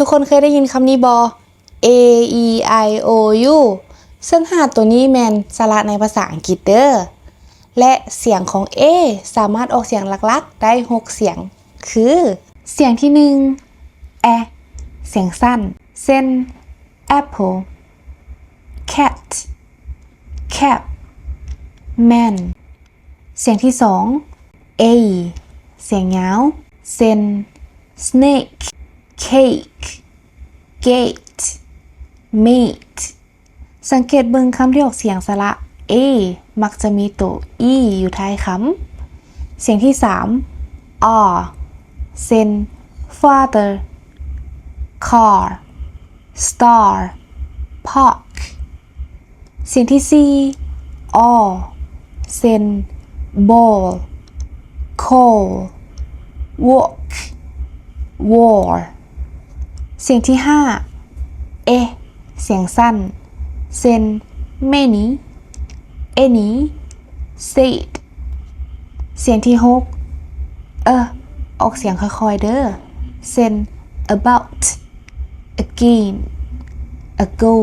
ทุกคนเคยได้ยินคำนี้บ่ A E I O U ซึ่ง5ตัวนี้แม่นสระในภาษาอังกฤษเด้อและเสียงของ A สามารถออกเสียงหลักๆได้6เสียงคือเสียงที่1 A เสียงสั้นเช่น apple cat cap man เสียงที่2 A เสียงยาวเช่น snake cake gate mate สังเกตเบิ่งคำที่ออกเสียงสระ A มักจะมีตัว E อยู่ท้ายคำเสียงที่3 R เช่น father car star park เสียงที่4 O เช่น ball coal walk war เสียงที่5 A เสียงสั้นเช่น many any said เสียงที่6ออกเสียงค่อยๆเด้อเช่น about again ago